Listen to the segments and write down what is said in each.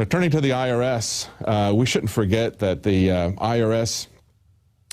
Now, turning to the IRS, we shouldn't forget that the IRS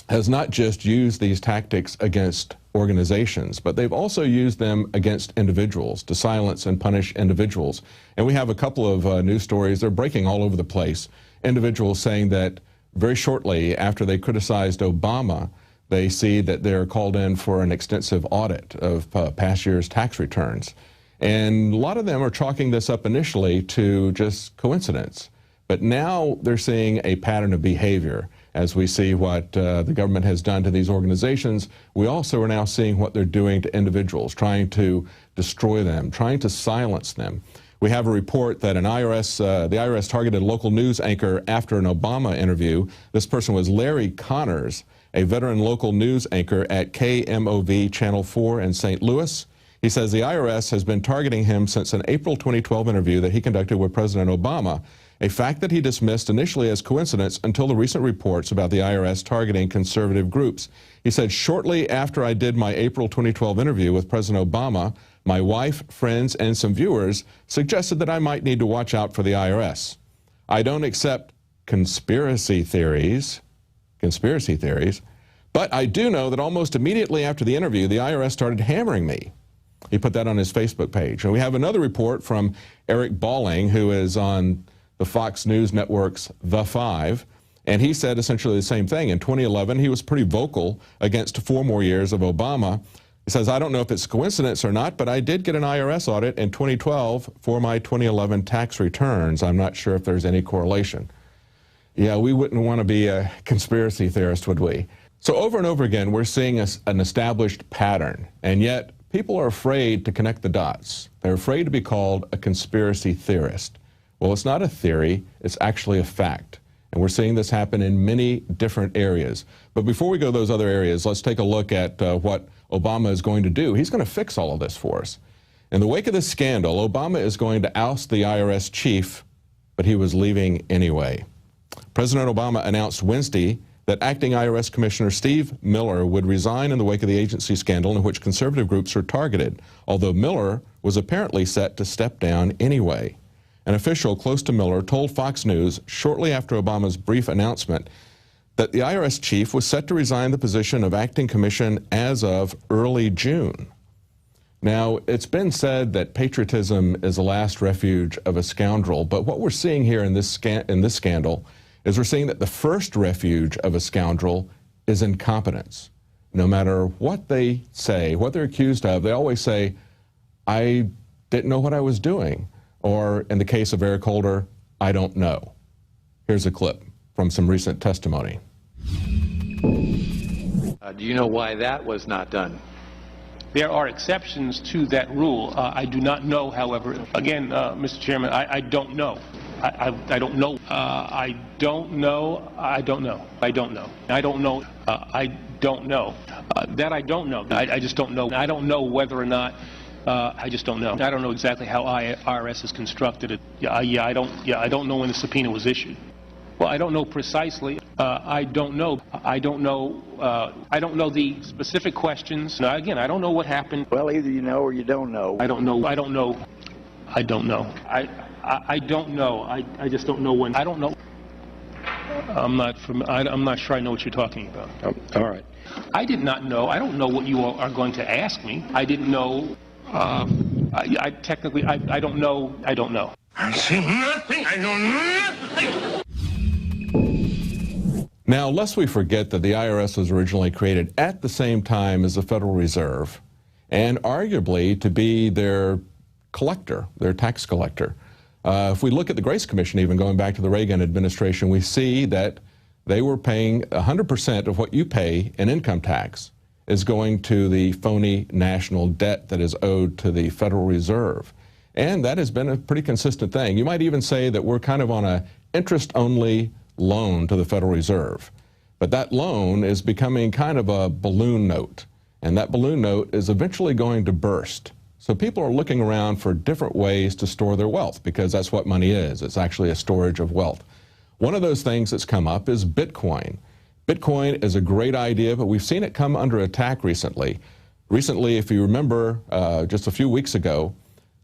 has not just used these tactics against organizations, but they've also used them against individuals to silence and punish individuals. And we have a couple of news stories. They're breaking all over the place. Individuals saying that very shortly after they criticized Obama, they see that they're called in for an extensive audit of past year's tax returns. And a lot of them are chalking this up initially to just coincidence. But now they're seeing a pattern of behavior. As we see what the government has done to these organizations, we also are now seeing what they're doing to individuals, trying to destroy them, trying to silence them. We have a report that the IRS targeted a local news anchor after an Obama interview. This person was Larry Connors, a veteran local news anchor at KMOV Channel 4 in St. Louis. He says the IRS has been targeting him since an April 2012 interview that he conducted with President Obama, a fact that he dismissed initially as coincidence until the recent reports about the IRS targeting conservative groups. He said, shortly after I did my April 2012 interview with President Obama, my wife, friends, and some viewers suggested that I might need to watch out for the IRS. I don't accept conspiracy theories, but I do know that almost immediately after the interview, the IRS started hammering me. He put that on his Facebook page. And we have another report from Eric Balling, who is on the Fox News Network's The Five, and he said essentially the same thing. In 2011, he was pretty vocal against 4 more years of Obama. He says, I don't know if it's coincidence or not, but I did get an IRS audit in 2012 for my 2011 tax returns. I'm not sure if there's any correlation. Yeah, we wouldn't want to be a conspiracy theorist, would we? So over and over again, we're seeing an established pattern, and yet people are afraid to connect the dots. They're afraid to be called a conspiracy theorist. Well, it's not a theory, it's actually a fact. And we're seeing this happen in many different areas. But before we go to those other areas, let's take a look at what Obama is going to do. He's going to fix all of this for us. In the wake of this scandal, Obama is going to oust the IRS chief, but he was leaving anyway. President Obama announced Wednesday that acting IRS Commissioner Steve Miller would resign in the wake of the agency scandal in which conservative groups are targeted, although Miller was apparently set to step down anyway. An official close to Miller told Fox News shortly after Obama's brief announcement that the IRS chief was set to resign the position of acting commission as of early June. Now, it's been said that patriotism is the last refuge of a scoundrel, but what we're seeing here in this scandal is we're seeing that the first refuge of a scoundrel is incompetence. No matter what they say, what they're accused of, they always say, I didn't know what I was doing. Or in the case of Eric Holder, I don't know. Here's a clip from some recent testimony. Do you know why that was not done? There are exceptions to that rule. I do not know, however. Again, Mr. Chairman, I don't know. I don't know. I don't know. I don't know. I don't know. I don't know. I don't know. That I don't know. I just don't know. I don't know whether or not. I just don't know. I don't know exactly how IRS is constructed. I don't know when the subpoena was issued. Well, I don't know precisely. I don't know. I don't know. I don't know the specific questions. Now, again, I don't know what happened. Well, either you know or you don't know. I don't know. I don't know. I don't know. I don't know. I just don't know when. I don't know. I'm not sure I know what you're talking about. All right. I did not know. I don't know what you are going to ask me. I didn't know. Technically, I don't know. I don't know. I see nothing. I know nothing. Now, lest we forget that the IRS was originally created at the same time as the Federal Reserve, and arguably to be their collector, their tax collector. If we look at the Grace Commission, even going back to the Reagan administration, we see that they were paying 100% of what you pay in income tax is going to the phony national debt that is owed to the Federal Reserve. And that has been a pretty consistent thing. You might even say that we're kind of on an interest-only loan to the Federal Reserve. But that loan is becoming kind of a balloon note. And that balloon note is eventually going to burst. So people are looking around for different ways to store their wealth, because that's what money is. It's actually a storage of wealth. One of those things that's come up is Bitcoin. Bitcoin is a great idea, but we've seen it come under attack recently. Recently, if you remember, just a few weeks ago,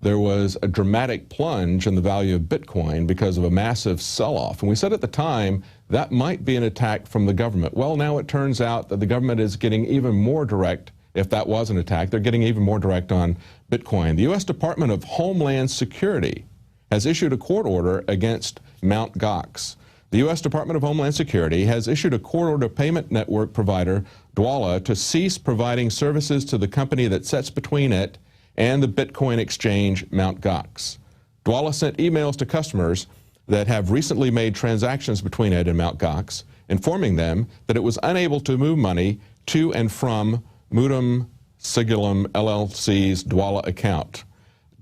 there was a dramatic plunge in the value of Bitcoin because of a massive sell-off. And we said at the time that might be an attack from the government. Well, now it turns out that the government is getting even more direct. If that was an attack, they're getting even more direct on Bitcoin. The U.S. Department of Homeland Security has issued a court order against Mt. Gox. The U.S. Department of Homeland Security has issued a court order to payment network provider Dwolla to cease providing services to the company that sits between it and the Bitcoin exchange Mt. Gox. Dwolla sent emails to customers that have recently made transactions between it and Mt. Gox, informing them that it was unable to move money to and from Mutum Sigilum LLC's Dwolla account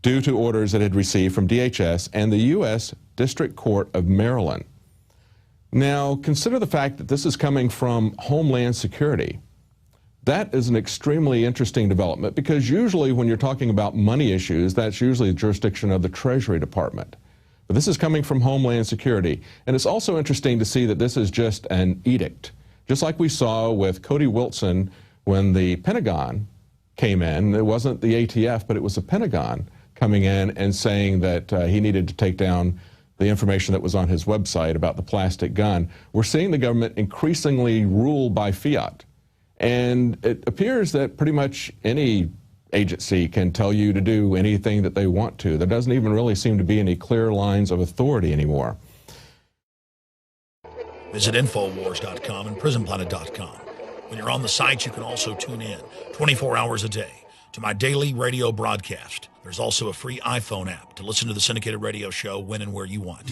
due to orders it had received from DHS and the U.S. District Court of Maryland. Now, consider the fact that this is coming from Homeland Security. That is an extremely interesting development because usually when you're talking about money issues, that's usually the jurisdiction of the Treasury Department. But this is coming from Homeland Security. And it's also interesting to see that this is just an edict. Just like we saw with Cody Wilson when the Pentagon came in. It wasn't the ATF, but it was the Pentagon coming in and saying that he needed to take down the information that was on his website about the plastic gun. We're seeing the government increasingly rule by fiat. And it appears that pretty much any agency can tell you to do anything that they want to. There doesn't even really seem to be any clear lines of authority anymore. Visit Infowars.com and PrisonPlanet.com. When you're on the site, you can also tune in 24 hours a day to my daily radio broadcast. There's also a free iPhone app to listen to the syndicated radio show when and where you want.